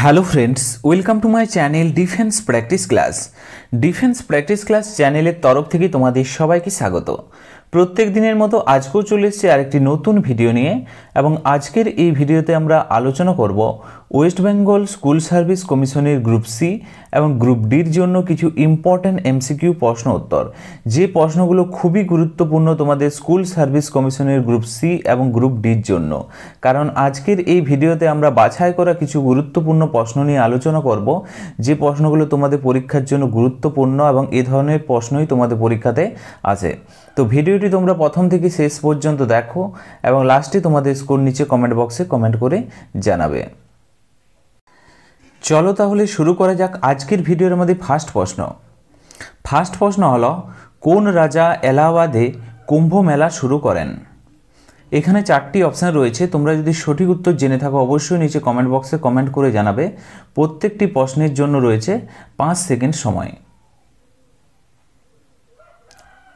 Hello friends, welcome to my channel defence practice class. Defence practice class চ্যানেলের তরফ থেকে তোমাদের সবাইকে স্বাগত। প্রত্যেক দিনের মতো আজকেও চলে এসেছে আরেকটি নতুন ভিডিও নিয়ে, এবং আজকের এই ভিডিওতে আমরা আলোচনা করব ওয়েস্ট বেঙ্গল স্কুল সার্ভিস কমিশনের গ্রুপ সি এবং গ্রুপ ডির জন্য কিছু ইম্পর্ট্যান্ট এমসিকিউ প্রশ্ন উত্তর, যে প্রশ্নগুলো খুবই গুরুত্বপূর্ণ তোমাদের স্কুল সার্ভিস কমিশনের গ্রুপ সি এবং গ্রুপ ডির জন্য। কারণ আজকের এই ভিডিওতে আমরা বাছাই করা কিছু গুরুত্বপূর্ণ প্রশ্ন নিয়ে আলোচনা করব, যে প্রশ্নগুলো তোমাদের পরীক্ষার জন্য গুরুত্বপূর্ণ এবং এ ধরনের প্রশ্নই তোমাদের পরীক্ষাতে আসে। তো ভিডিওটি তোমরা প্রথম থেকে শেষ পর্যন্ত দেখো এবং লাস্টে তোমাদের স্কোর নিচে কমেন্ট বক্সে কমেন্ট করে জানাবে। চলো তাহলে শুরু করা যাক আজকের ভিডিওর মধ্যে ফার্স্ট প্রশ্ন হলো, কোন রাজা এলাহাবাদে কুম্ভ মেলা শুরু করেন? এখানে চারটি অপশান রয়েছে, তোমরা যদি সঠিক উত্তর জেনে থাকো অবশ্যই নিচে কমেন্ট বক্সে কমেন্ট করে জানাবে। প্রত্যেকটি প্রশ্নের জন্য রয়েছে 5 সেকেন্ড সময়।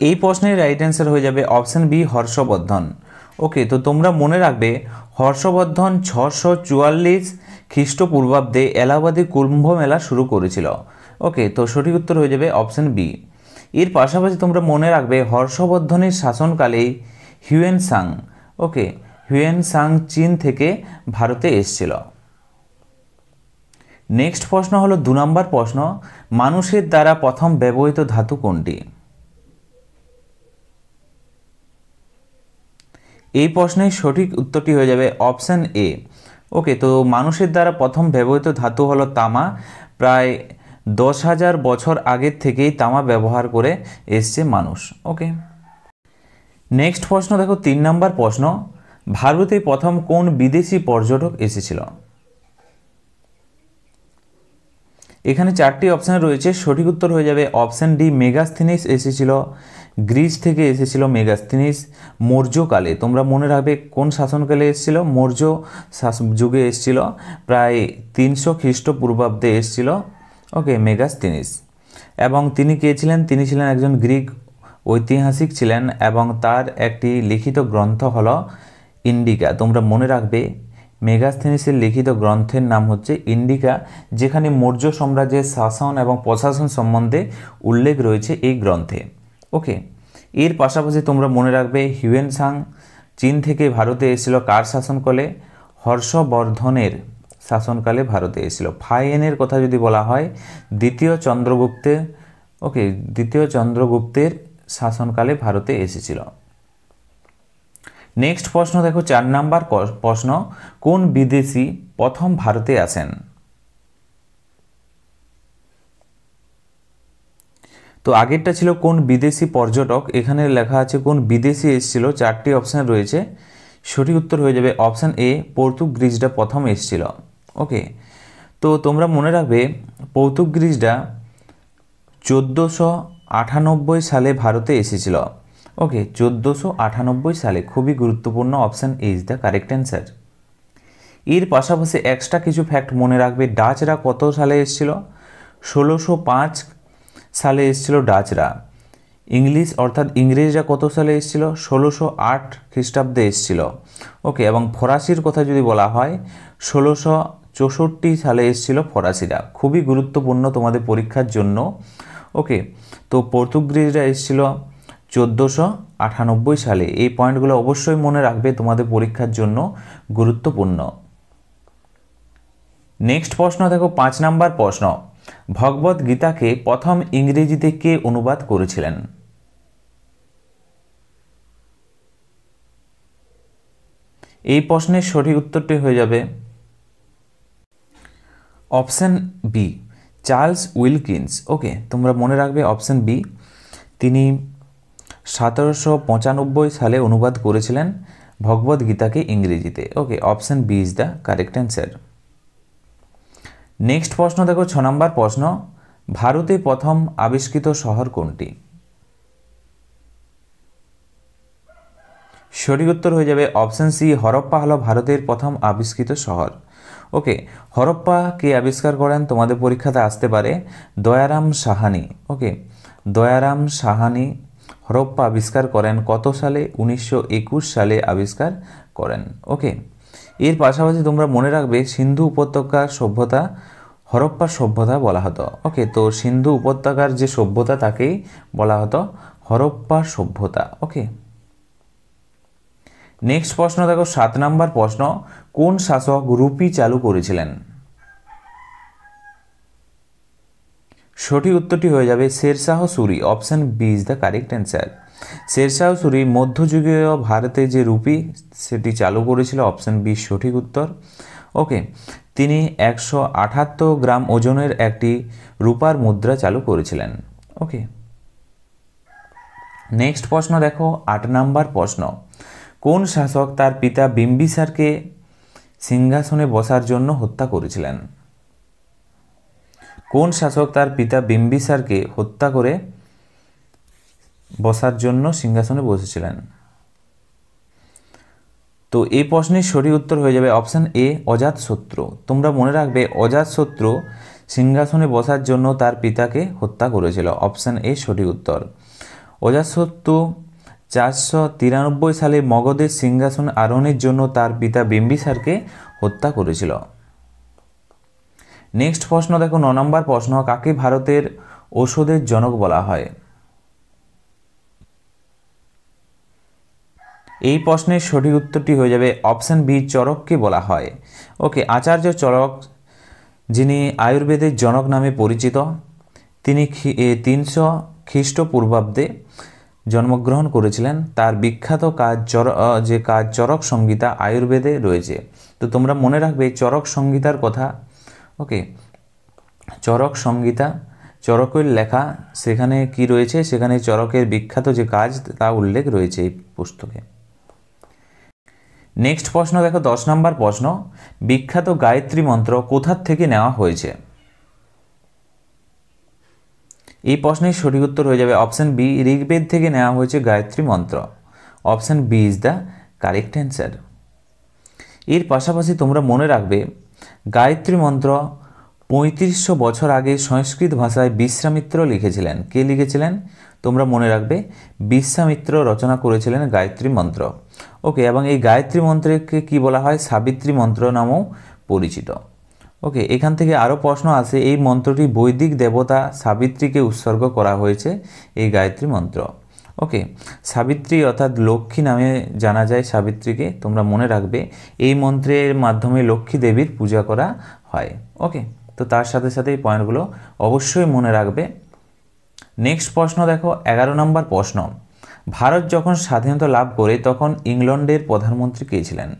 এই প্রশ্নের রাইট অ্যান্সার হয়ে যাবে অপশান বি, হর্ষবর্ধন। ওকে, তো তোমরা মনে রাখবে হর্ষবর্ধন 644 খ্রিস্টপূর্বাব্দে এলাহাবাদে কুম্ভ মেলা শুরু করেছিল। ওকে, তো সঠিক উত্তর হয়ে যাবে অপশান বি। এর পাশাপাশি তোমরা মনে রাখবে হর্ষবর্ধনের শাসনকালেই হিউয়েনসাং, ওকে, হিউয়েনসাং চীন থেকে ভারতে এসেছিল। নেক্সট প্রশ্ন হলো 2 নম্বর প্রশ্ন, মানুষের দ্বারা প্রথম ব্যবহৃত ধাতু কোনটি? এই প্রশ্নের সঠিক উত্তরটি হয়ে যাবে অপশান এ। ওকে, তো মানুষের দ্বারা প্রথম ব্যবহৃত ধাতু হলো তামা। প্রায় 10,000 বছর আগের থেকেই তামা ব্যবহার করে এসছে মানুষ। ওকে, নেক্সট প্রশ্ন দেখো 3 নম্বর প্রশ্ন, ভারতে প্রথম কোন বিদেশি পর্যটক এসেছিল? এখানে 4টি অপশান রয়েছে, সঠিক উত্তর হয়ে যাবে অপশান ডি, মেগাস্থিনিস এসেছিল। গ্রিস থেকে এসেছিল মেগাস্থিনিস মৌর্যকালে। তোমরা মনে রাখবে কোন শাসনকালে এসেছিল, মৌর্য যুগে এসেছিল, প্রায় 300 খ্রিস্টপূর্বাব্দে এসেছিল। ওকে, মেগাস্থিনিস। এবং তিনি কে ছিলেন? তিনি ছিলেন একজন গ্রিক ঐতিহাসিক ছিলেন, এবং তার একটি লিখিত গ্রন্থ হলো ইন্ডিকা। তোমরা মনে রাখবে মেগাস্থিনিসের লিখিত গ্রন্থের নাম হচ্ছে ইন্ডিকা, যেখানে মৌর্য সাম্রাজ্যের শাসন এবং প্রশাসন সম্বন্ধে উল্লেখ রয়েছে এই গ্রন্থে। ওকে, এর পাশাপাশি তোমরা মনে রাখবে হিউয়েনসাং চীন থেকে ভারতে এসেছিল কার শাসনকালে? হর্ষবর্ধনের শাসনকালে ভারতে এসেছিল। ফাইয়েনের কথা যদি বলা হয় দ্বিতীয় চন্দ্রগুপ্তের, ওকে, দ্বিতীয় চন্দ্রগুপ্তের শাসনকালে ভারতে এসেছিল। নেক্সট প্রশ্ন দেখো 4 নম্বর প্রশ্ন, কোন বিদেশি প্রথম ভারতে আসেন? তো আগেরটা ছিল কোন বিদেশি পর্যটক, এখানে লেখা আছে কোন বিদেশি এসেছিল। 4টি অপশান রয়েছে, সঠিক উত্তর হয়ে যাবে অপশান এ, পর্তুগিজরা প্রথম এসেছিল। ওকে, তো তোমরা মনে রাখবে পর্তুগিজরা 1498 সালে ভারতে এসেছিল। ওকে, 1498 সালে, খুবই গুরুত্বপূর্ণ, option A is the correct answer. এর পাশাপাশি এক্সট্রা কিছু ফ্যাক্ট মনে রাখবে, ডাচরা কত সালে এসেছিল? 1605 সালে এসেছিল ডাচরা। অর্থাৎ ইংরেজরা কত সালে এসেছিল? 1608 খ্রিস্টাব্দে এসেছিল। ওকে, এবং ফরাসির কথা যদি বলা হয় 1664 সালে এসেছিল ফরাসিরা। খুবই গুরুত্বপূর্ণ তোমাদের পরীক্ষার জন্য। ওকে, তো পর্তুগিজরা এসেছিল 1498 সালে। এই পয়েন্টগুলো অবশ্যই মনে রাখবে, তোমাদের পরীক্ষার জন্য গুরুত্বপূর্ণ। নেক্সট প্রশ্ন দেখো 5 নম্বর প্রশ্ন, ভগবদ গীতাকে প্রথম ইংরেজিতে কে অনুবাদ করেছিলেন? এই প্রশ্নের সঠিক উত্তরটি হয়ে যাবে অপশান বি, চার্লস উইলকিন্স। ওকে, তোমরা মনে রাখবে অপশান বি, তিনি 1795 সালে অনুবাদ করেছিলেন ভগবদ গীতাকে ইংরেজিতে। Okay, option B is the correct answer. Next প্রশ্ন দেখো 6 নম্বর প্রশ্ন, ভারতে প্রথম আবিষ্কৃত শহর কোনটি? সঠিক উত্তর হয়ে যাবে অপশান সি, হরপ্পা হলো ভারতের প্রথম আবিষ্কৃত শহর। ওকে, হরপ্পা কে আবিষ্কার করেন? তোমাদের পরীক্ষাতে আসতে পারে দয়ারাম সাহানি। ওকে, দয়ারাম সাহানি হরপ্পা আবিষ্কার করেন কত সালে? 1921 সালে আবিষ্কার করেন। ওকে, এর পাশাপাশি তোমরা মনে রাখবে সিন্ধু উপত্যকার সভ্যতা হরপ্পা সভ্যতা বলা হতো। ওকে, তো সিন্ধু উপত্যকার যে সভ্যতা তাকেই বলা হতো হরপ্পা সভ্যতা। ওকে, নেক্সট প্রশ্ন দেখো 7 নম্বর প্রশ্ন, কোন শাসক রুপি চালু করেছিলেন? সঠিক উত্তরটি হয়ে যাবে Sher Shah Suri. Option B is the correct answer. Sher Shah Suri মধ্যযুগীয় ভারতে যে রুপি সেটি চালু করেছিল। অপশন বি সঠিক উত্তর। ওকে, তিনি 178 গ্রাম ওজনের একটি রূপার মুদ্রা চালু করেছিলেন। ওকে, নেক্সট প্রশ্ন দেখো 8 নম্বর প্রশ্ন, কোন শাসক তার পিতা বিম্বিসারকে সিংহাসনে বসার জন্য হত্যা করেছিলেন? কোন শাসক তার পিতা বিম্বিসারকে হত্যা করে বসার জন্য সিংহাসনে বসেছিলেন? তো এই প্রশ্নের সঠিক উত্তর হয়ে যাবে অপশান এ অজাতশত্রু। তোমরা মনে রাখবে অজাতশত্রু সিংহাসনে বসার জন্য তার পিতাকে হত্যা করেছিল। অপশান এ সঠিক উত্তর। অজাতশত্রু 493 সালে মগধের সিংহাসন আরোহণের জন্য তার পিতা বিম্বিসারকে হত্যা করেছিল। নেক্সট প্রশ্ন দেখো 9 নম্বর প্রশ্ন, কাকে ভারতের ঔষধের জনক বলা হয়? এই প্রশ্নের সঠিক উত্তরটি হয়ে যাবে অপশন বি চরককে বলা হয়। ওকে, আচার্য চরক যিনি আয়ুর্বেদের জনক নামে পরিচিত, তিনি 300 খ্রিস্টপূর্বাব্দে জন্মগ্রহণ করেছিলেন। তার বিখ্যাত কাজ চরক সংহিতা আয়ুর্বেদে রয়েছে। তো তোমরা মনে রাখবে চরক সংহিতার কথা। ওকে, চরক সংহিতা, চরকের লেখা, সেখানে কি রয়েছে, সেখানে চরকের বিখ্যাত যে কাজ তা উল্লেখ রয়েছে এই পুস্তকে। নেক্সট প্রশ্ন দেখো 10 নম্বর প্রশ্ন, বিখ্যাত গায়ত্রী মন্ত্র কোথা থেকে নেওয়া হয়েছে? এই প্রশ্নের সঠিক উত্তর হয়ে যাবে অপশন বি ঋগ্বেদ থেকে নেওয়া হয়েছে Gayatri Mantra. Option B is the correct answer. এর পাশাপাশি তোমরা মনে রাখবে গায়ত্রী মন্ত্র 3500 বছর আগে সংস্কৃত ভাষায় বিশ্বামিত্র লিখেছিলেন। কে লিখেছিলেন? তোমরা মনে রাখবে বিশ্বামিত্র রচনা করেছিলেন গায়ত্রী মন্ত্র। ওকে, এবং এই গায়ত্রী মন্ত্রকে কি বলা হয়? সাবিত্রী মন্ত্র নামেও পরিচিত। ওকে, এখান থেকে আরও প্রশ্ন আসে, এই মন্ত্রটি বৈদিক দেবতা সাবিত্রীকে উৎসর্গ করা হয়েছে এই গায়ত্রী মন্ত্র। ওকে, সাবিত্রী অর্থাৎ লক্ষ্মী নামে জানা যায় সাবিত্রীকে। তোমরা মনে রাখবে এই মন্ত্রের মাধ্যমে লক্ষ্মী দেবীর পূজা করা হয়। ওকে, তো তার সাথে সাথে এই পয়েন্টগুলো অবশ্যই মনে রাখবে। নেক্সট প্রশ্ন দেখো 11 নম্বর প্রশ্ন, ভারত যখন স্বাধীনতা লাভ করে তখন ইংল্যান্ডের প্রধানমন্ত্রী কে ছিলেন?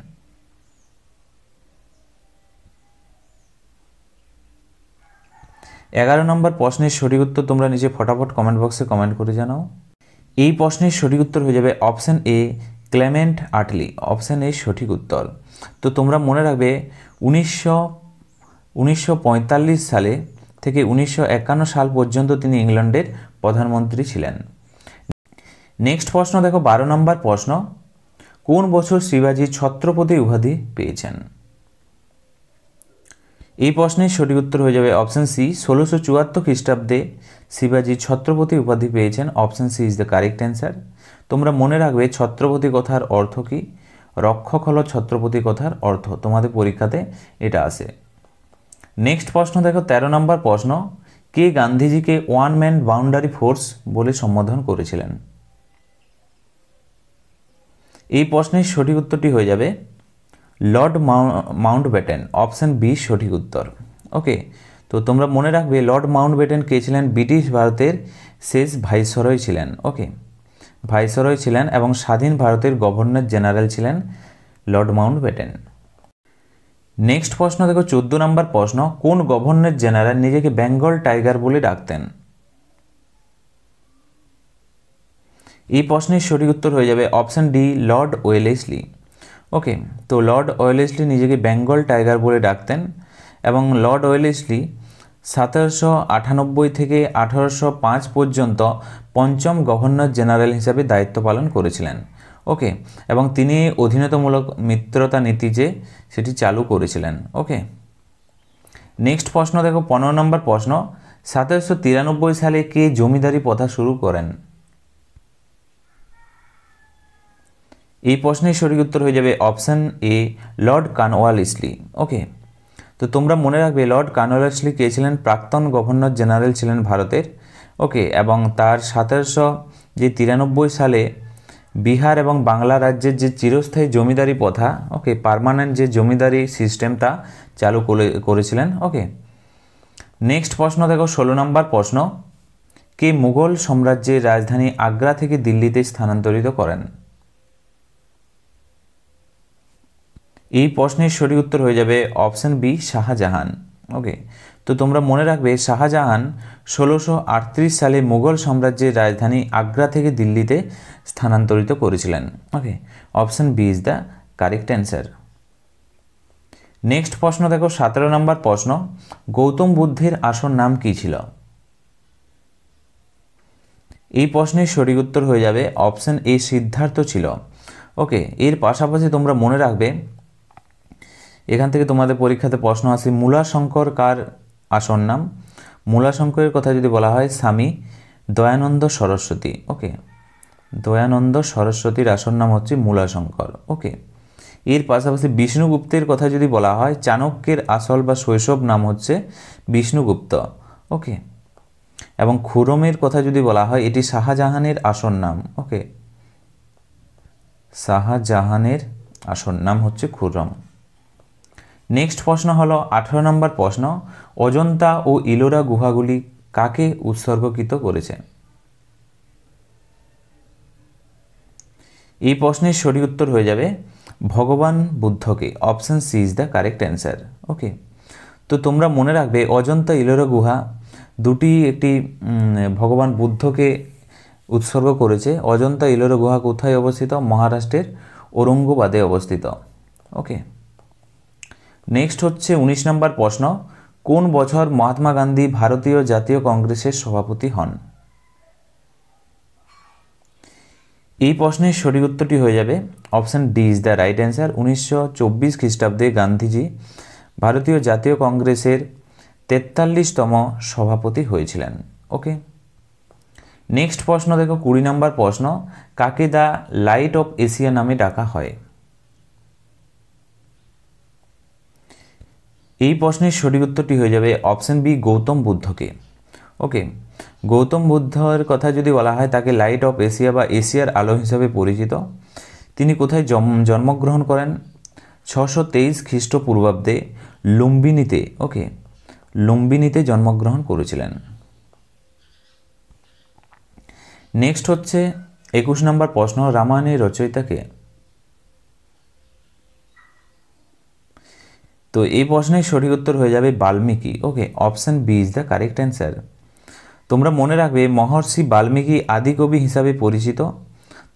এগারো নম্বর প্রশ্নের সঠিক উত্তর তোমরা নিচে ফটাফট কমেন্ট বক্সে কমেন্ট করে জানাও। এই প্রশ্নের সঠিক উত্তর হয়ে যাবে option A Clement Attlee. Option A সঠিক উত্তর। তো তোমরা মনে রাখবে 1945 সালে থেকে 1951 সাল পর্যন্ত তিনি ইংল্যান্ডের প্রধানমন্ত্রী ছিলেন। নেক্সট প্রশ্ন দেখো 12 নম্বর প্রশ্ন, কোন বছর শিবাজি ছত্রপতি উপাধি পেয়েছেন? এই প্রশ্নের সঠিক উত্তর হয়ে যাবে অপশন সি 1674 খ্রিস্টাব্দে শিবাজি ছত্রপতি উপাধি পেয়েছেন। Option C is the correct answer. তোমরা মনে রাখবে ছত্রপতি কথার অর্থ কি? রক্ষক হলো ছত্রপতি কথার অর্থ। তোমাদের পরীক্ষাতে এটা আসে। নেক্সট প্রশ্ন দেখো 13 নম্বর প্রশ্ন, কে গান্ধীজিকে ওয়ান ম্যান বাউন্ডারি ফোর্স বলে সম্বোধন করেছিলেন? এই প্রশ্নের সঠিক উত্তরটি হয়ে যাবে লর্ড মাউন্টব্যাটেন। অপশন বি সঠিক উত্তর। ওকে, তো তোমরা মনে রাখবে লর্ড মাউন্টব্যাটেন কে ছিলেন? ব্রিটিশ ভারতের শেষ ভাইসরয় ছিলেন। ওকে, ভাইসরয় ছিলেন এবং স্বাধীন ভারতের গভর্নর জেনারেল ছিলেন লর্ড মাউন্টব্যাটেন। নেক্সট প্রশ্ন দেখো 14 নম্বর প্রশ্ন, কোন গভর্নর জেনারেল নিজেকে বেঙ্গল টাইগার বলে ডাকতেন? এই প্রশ্নের সঠিক উত্তর হয়ে যাবে অপশন ডি লর্ড ওয়েলেসলি। ওকে, তো লর্ড ওয়েলেসলি নিজেকে বেঙ্গল টাইগার বলে ডাকতেন এবং লর্ড ওয়েলেসলি 1798 থেকে 1805 পর্যন্ত পঞ্চম গভর্নর জেনারেল হিসাবে দায়িত্ব পালন করেছিলেন। ওকে, এবং তিনি অধীনতামূলক মিত্রতা নীতি যে সেটি চালু করেছিলেন। ওকে, নেক্সট প্রশ্ন দেখো 15 নম্বর প্রশ্ন, 1793 সালে কে জমিদারি প্রথা শুরু করেন? এই প্রশ্নের সঠিক উত্তর হয়ে যাবে অপশন এ লর্ড কর্নওয়ালিসলি। ওকে, তো তোমরা মনে রাখবে লর্ড কর্নওয়ালিসলি কে ছিলেন? প্রাক্তন গভর্নর জেনারেল ছিলেন ভারতের। ওকে, এবং তার 1793 সালে বিহার এবং বাংলা রাজ্যের যে চিরস্থায়ী জমিদারি প্রথা, ওকে, পার্মানেন্ট যে জমিদারি সিস্টেম তা চালু করেছিলেন। ওকে, নেক্সট প্রশ্ন দেখো 16 নম্বর প্রশ্ন, কে মুঘল সাম্রাজ্যের রাজধানী আগ্রা থেকে দিল্লিতে স্থানান্তরিত করেন? এই প্রশ্নের সঠিক উত্তর হয়ে যাবে অপশন বি শাহজাহান। ওকে, তো তোমরা মনে রাখবে শাহজাহান 1638 সালে মুঘল সাম্রাজ্যের রাজধানী আগ্রা থেকে দিল্লিতে স্থানান্তরিত করেছিলেন। Okay, option B is the correct answer. Next প্রশ্ন দেখো 17 নম্বর প্রশ্ন, গৌতম বুদ্ধের আসল নাম কী ছিল? এই প্রশ্নের সঠিক উত্তর হয়ে যাবে অপশন এ সিদ্ধার্থ ছিল। ওকে, এর পাশাপাশি তোমরা মনে রাখবে এখান থেকে তোমাদের পরীক্ষাতে প্রশ্ন আসে মূলাশঙ্কর কার আসল নাম? মূলাশঙ্করের কথা যদি বলা হয় স্বামী দয়ানন্দ সরস্বতী। ওকে, দয়ানন্দ সরস্বতীর আসল নাম হচ্ছে মূলাশঙ্কর। ওকে, এর পাশাপাশি বিষ্ণুগুপ্তের কথা যদি বলা হয় চাণক্যের আসল বা শৈশব নাম হচ্ছে বিষ্ণুগুপ্ত। ওকে, এবং খুরমের কথা যদি বলা হয় এটি শাহজাহানের আসল নাম। ওকে, শাহজাহানের আসল নাম হচ্ছে খুরম। নেক্সট প্রশ্ন হলো 18 নম্বর প্রশ্ন, অজন্তা ও ইলোরা গুহাগুলি কাকে উৎসর্গকৃত করেছে? এই প্রশ্নের সঠিক উত্তর হয়ে যাবে ভগবান বুদ্ধকে। Option C is the correct answer. Okay, তো তোমরা মনে রাখবে অজন্তা ইলোরা গুহা দুটি একটি ভগবান বুদ্ধকে উৎসর্গ করেছে। অজন্তা ইলোরা গুহা কোথায় অবস্থিত? মহারাষ্ট্রের ঔরঙ্গাবাদে অবস্থিত। ওকে, নেক্সট হচ্ছে 19 নম্বর প্রশ্ন, কোন বছর মহাত্মা গান্ধী ভারতীয় জাতীয় কংগ্রেসের সভাপতি হন? এই প্রশ্নের সঠিক উত্তরটি হয়ে যাবে option D is the right answer. 1924 খ্রিস্টাব্দে গান্ধীজি ভারতীয় জাতীয় কংগ্রেসের 43তম সভাপতি হয়েছিলেন। ওকে, নেক্সট প্রশ্ন দেখো 20 নম্বর প্রশ্ন, কাকে দ্য লাইট অফ এশিয়া নামে ডাকা হয়? এই প্রশ্নের সঠিক উত্তরটি হয়ে যাবে অপশন বি গৌতম বুদ্ধকে। ওকে, গৌতম বুদ্ধের কথা যদি বলা হয় তাকে লাইট অফ এশিয়া বা এশিয়ার আলো হিসাবে পরিচিত। তিনি কোথায় জন্মগ্রহণ করেন? 623 খ্রিস্টপূর্বাব্দে লুম্বিনীতে। ওকে, লুম্বিনীতে জন্মগ্রহণ করেছিলেন। নেক্সট হচ্ছে 21 নম্বর প্রশ্ন, রামায়ণের রচয়িতা কে? তো এই প্রশ্নের সঠিক উত্তর হয়ে যাবে Valmiki. Okay, option B is the correct answer. তোমরা মনে রাখবে মহর্ষি বাল্মীকি আদিকবি হিসাবে পরিচিত।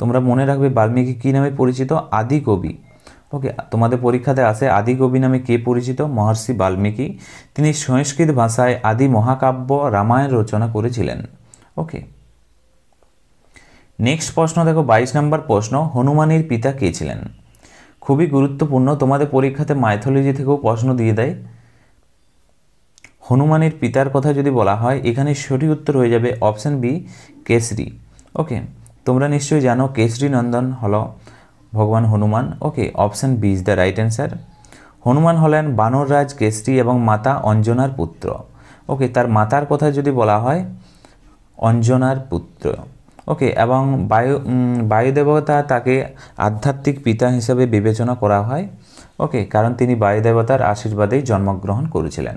তোমরা মনে রাখবে বাল্মীকি কী নামে পরিচিত? আদিকবি। ওকে, তোমাদের পরীক্ষাতে আসে আদিকবি নামে কে পরিচিত? মহর্ষি বাল্মীকি। তিনি সংস্কৃত ভাষায় আদি মহাকাব্য রামায়ণ রচনা করেছিলেন। ওকে, নেক্সট প্রশ্ন দেখো 22 নম্বর প্রশ্ন, হনুমানের পিতা কে ছিলেন? খুবই গুরুত্বপূর্ণ, তোমাদের পরীক্ষাতে মাইথোলজি থেকেও প্রশ্ন দিয়ে দেয়। হনুমানের পিতার কথা যদি বলা হয় এখানে সঠিক উত্তর হয়ে যাবে অপশন বি কেশরী। ওকে, তোমরা নিশ্চয়ই জানো কেশরী নন্দন হলো ভগবান Hanuman. Okay, option B is the right answer. Hanuman হলেন বানররাজ কেশরী এবং মাতা অঞ্জনার পুত্র। ওকে, তার মাতার কথা যদি বলা হয় অঞ্জনার পুত্র। ওকে, এবং বায়ুদেবতা তাকে আধ্যাত্মিক পিতা হিসেবে বিবেচনা করা হয়। ওকে, কারণ তিনি বায়ুদেবতার আশীর্বাদেই জন্মগ্রহণ করেছিলেন।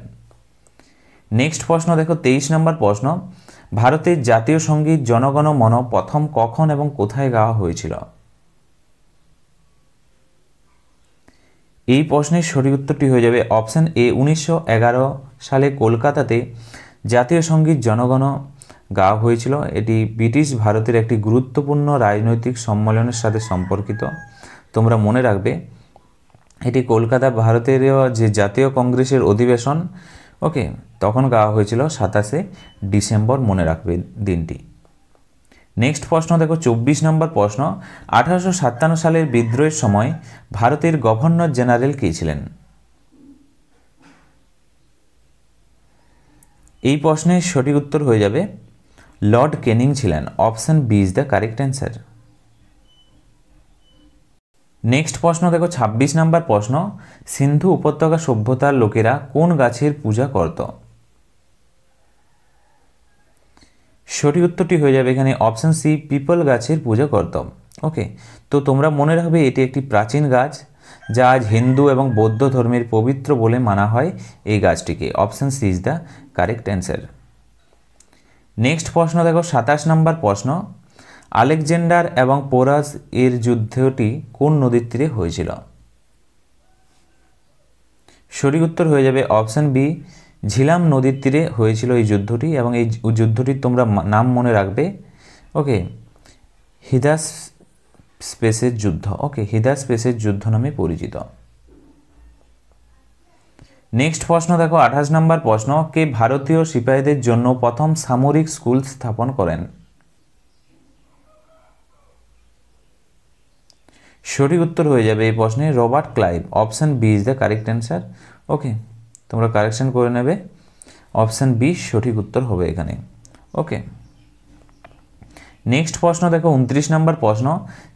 নেক্সট প্রশ্ন দেখো 23 নম্বর প্রশ্ন, ভারতের জাতীয় সঙ্গীত জনগণ মন প্রথম কখন এবং কোথায় গাওয়া হয়েছিল? এই প্রশ্নের সঠিক উত্তরটি হয়ে যাবে অপশন এ 1911 সালে কলকাতাতে জাতীয় সঙ্গীত জনগণ গাওয়া হয়েছিল। এটি ব্রিটিশ ভারতের একটি গুরুত্বপূর্ণ রাজনৈতিক সম্মেলনের সাথে সম্পর্কিত। তোমরা মনে রাখবে এটি কলকাতা ভারতের যে জাতীয় কংগ্রেসের অধিবেশন, ওকে, তখন গাওয়া হয়েছিল 27শে ডিসেম্বর, মনে রাখবে দিনটি। নেক্সট প্রশ্ন দেখো 24 নম্বর প্রশ্ন, 1857 সালের বিদ্রোহের সময় ভারতের গভর্নর জেনারেল কে ছিলেন? এই প্রশ্নের সঠিক উত্তর হয়ে যাবে লর্ড ক্যানিং ছিলেন। Option B is the correct answer. Next প্রশ্ন দেখো 26 নম্বর প্রশ্ন, সিন্ধু উপত্যকা সভ্যতার লোকেরা কোন গাছের পূজা করত? সঠিক উত্তরটি হয়ে যাবে এখানে অপশন সি, পিপল গাছের পূজা করত। ওকে, তো তোমরা মনে রাখবে এটি একটি প্রাচীন গাছ যা আজ হিন্দু এবং বৌদ্ধ ধর্মের পবিত্র বলে মানা হয় এই গাছটিকে। Option C is the correct answer. Next প্রশ্ন দেখো 27 নম্বর প্রশ্ন, আলেকজান্ডার এবং পোরাস এর যুদ্ধটি কোন নদীর তীরে হয়েছিল? সঠিক উত্তর হয়ে যাবে অপশন বি, ঝিলাম নদীর তীরে হয়েছিল এই যুদ্ধটি, এবং এই যুদ্ধটির তোমরা নাম মনে রাখবে। ওকে, হিদাস স্পেসের যুদ্ধ। ওকে, হিদাস স্পেসের যুদ্ধ নামে পরিচিত। নেক্সট প্রশ্ন দেখো 28 নম্বর প্রশ্ন, কে ভারতীয় সিপাহীদের জন্য প্রথম সামরিক স্কুল স্থাপন করেন? সঠিক উত্তর হয়ে যাবে এই প্রশ্নে Robert Clive. Option B is the correct answer. Okay, তোমরা কারেকশন করে নেবে, অপশন বি সঠিক উত্তর হবে এখানে। ওকে, নেক্সট প্রশ্ন দেখো 29 নম্বর প্রশ্ন,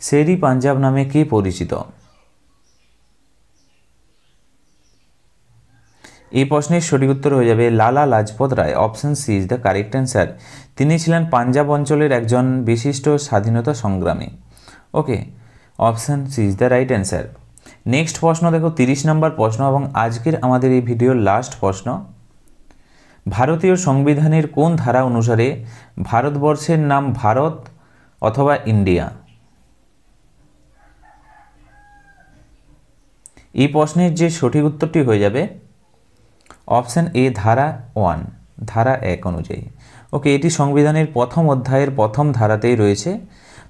শেরি পাঞ্জাব নামে কে পরিচিত? এই প্রশ্নের সঠিক উত্তর হয়ে যাবে Lala Lajpat Rai. Option C is the correct answer. তিনি ছিলেন পাঞ্জাব অঞ্চলের একজন বিশিষ্ট স্বাধীনতা সংগ্রামী। Okay, option C is the right answer. Next প্রশ্ন দেখো 30 নম্বর প্রশ্ন, এবং আজকের আমাদের এই ভিডিওর লাস্ট প্রশ্ন, ভারতীয় সংবিধানের কোন ধারা অনুসারে ভারতবর্ষের নাম ভারত অথবা ইন্ডিয়া? এই প্রশ্নের যে সঠিক উত্তরটি হয়ে যাবে অপশন এ, ধারা 1, ধারা 1 অনুযায়ী। ওকে, এটি সংবিধানের প্রথম অধ্যায়ের প্রথম ধারাতেই রয়েছে।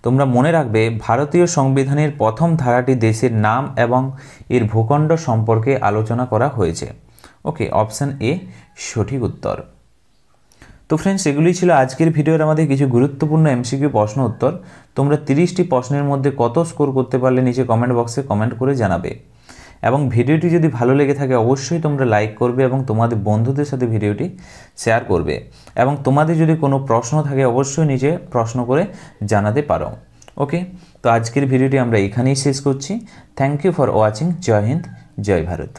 তোমরা মনে রাখবে ভারতীয় সংবিধানের প্রথম ধারাটি দেশের নাম এবং এর ভূখণ্ড সম্পর্কে আলোচনা করা হয়েছে। ওকে, অপশন এ সঠিক উত্তর। তো ফ্রেন্ডস, এগুলি ছিল আজকের ভিডিওর আমাদের কিছু গুরুত্বপূর্ণ এমসিকিউ প্রশ্ন উত্তর। তোমরা 30টি প্রশ্নের মধ্যে কত স্কোর করতে পারলে নিচে কমেন্ট বক্সে কমেন্ট করে জানাবে, এবং ভিডিওটি যদি ভালো লেগে থাকে অবশ্যই তোমরা লাইক করবে এবং তোমাদের বন্ধুদের সাথে ভিডিওটি শেয়ার করবে, এবং তোমাদের যদি কোনো প্রশ্ন থাকে অবশ্যই নিচে প্রশ্ন করে জানাতে পারো। ওকে, তো আজকের ভিডিওটি আমরা এখানেই শেষ করছি। Thank you for watching. জয় হিন্দ, জয় ভারত।